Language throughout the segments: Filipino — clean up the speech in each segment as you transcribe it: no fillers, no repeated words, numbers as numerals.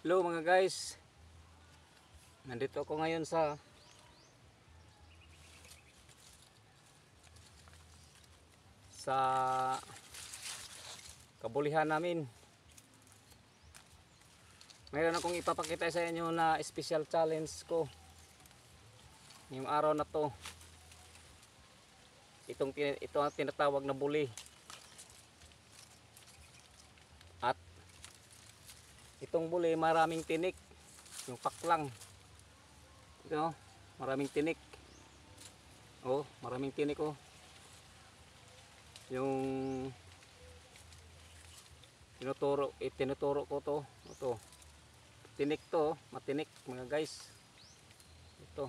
Hello mga guys, nandito ako ngayon sa kabulihan namin. Mayroon akong ipapakita sa inyo na special challenge ko ngayong araw na to. Ito ang tinatawag na buli. At itong buli maraming tinik, yung paklang. Ito, maraming tinik. Oh, maraming tinik oh. Yung tinuturo ko to. Ito. Tinik to, matinik mga guys. Ito.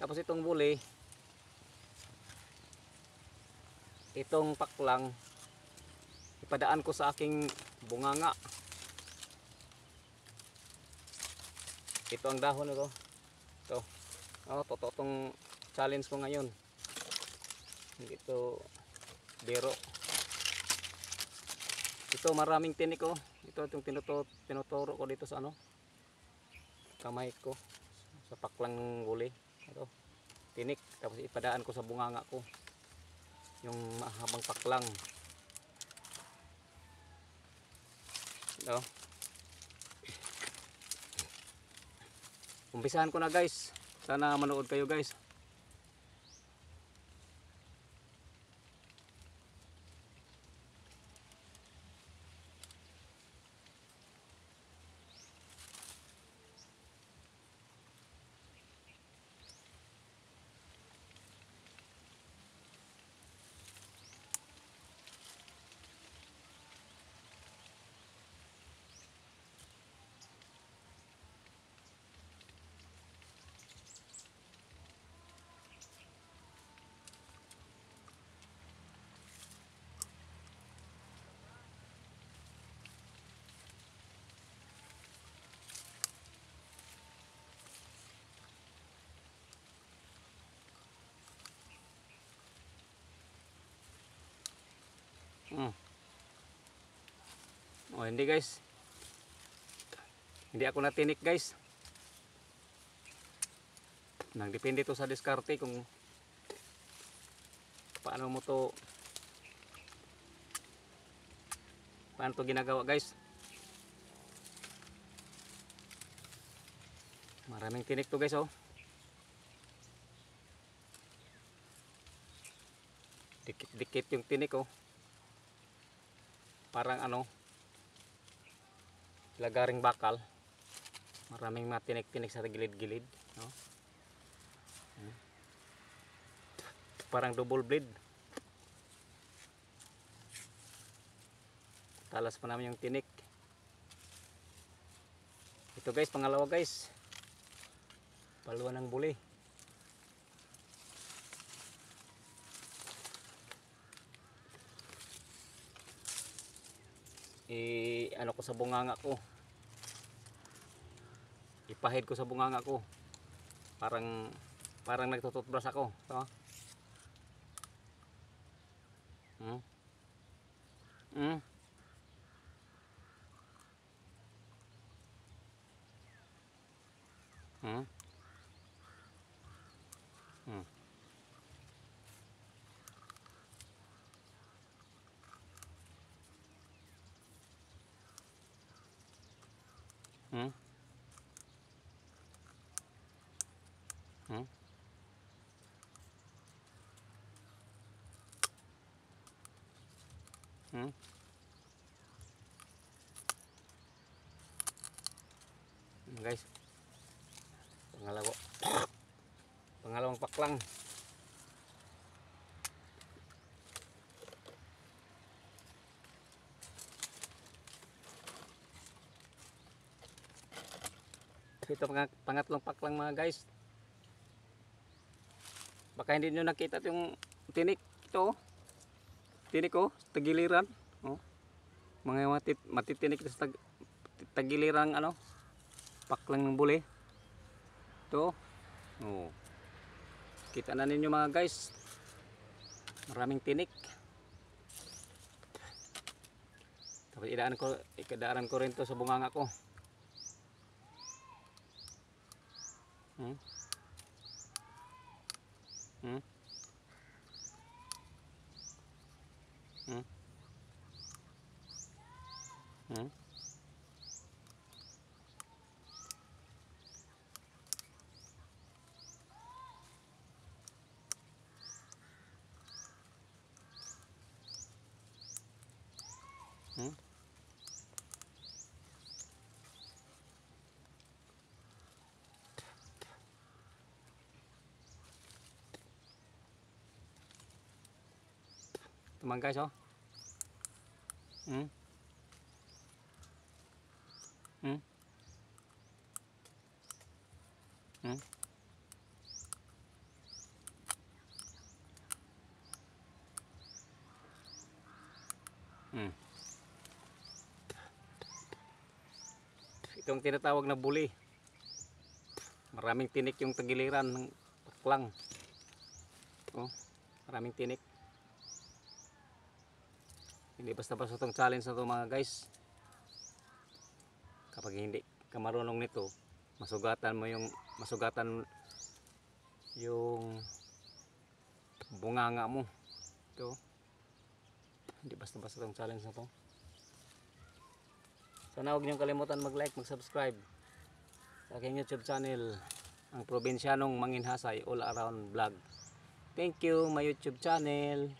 Tapos itong buli, itong paklang ipadaan ko sa aking bunganga. Ito ang dahon nito. Ito. Oh, totoo tong challenge ko ngayon. Hindi ito biro. Ito maraming tinik oh. Ito itong tinuturo ko dito sa kamay ko sa paklang ng buli. Ito. Tinik, tapos ipadaan ko sa bunganga ko. Yung mahabang paklang. Ito. Umpisahan ko na guys. Sana manood kayo guys. Oh, hindi guys. Hindi ako natinik guys. Nagdepende to sa diskarte kung paano to ginagawa guys. Maraming tinik to guys oh. Dikit-dikit yung tinik oh. Parang lagaring bakal. Maraming matinik-tinik sa gilid-gilid, no? Parang double blade. Talas pa naman yung tinik. Ito guys, pangalawa guys. Paluan ng buli. Ko sa bunganga ko. Ipahid ko sa bunganga ko. Parang nagtututbrush ako. Ito. Guys, pangalawang paklang. Ito pangatlong paklang mga guys. Baka hindi nyo nakita yung tinik. Ito oh. Tinik oh, tagiliran oh. Mga matitinik sa tagilirang paklang ng buli. Ito oh. Kita na ninyo mga guys. Maraming tinik. Tapos idaan ko rin to sa bunganga ko. Hmm? Hmm? Hmm? Hmm? Hmm? Ito mga guys, oh. Hmm? Hmm? Hmm? Hmm. Itong tinatawag na buli. Maraming tinik yung tagiliran ng paklang. Oh, maraming tinik. Hindi basta-basta itong challenge na ito mga guys. Kapag hindi ka marunong nito, masugatan yung bunganga mo. Ito. Hindi basta-basta itong challenge na ito. Sana huwag niyong kalimutan mag-like, mag-subscribe sa aking YouTube channel, ang Probinsyanong Manginhasay All Around Vlog. Thank you, my YouTube channel.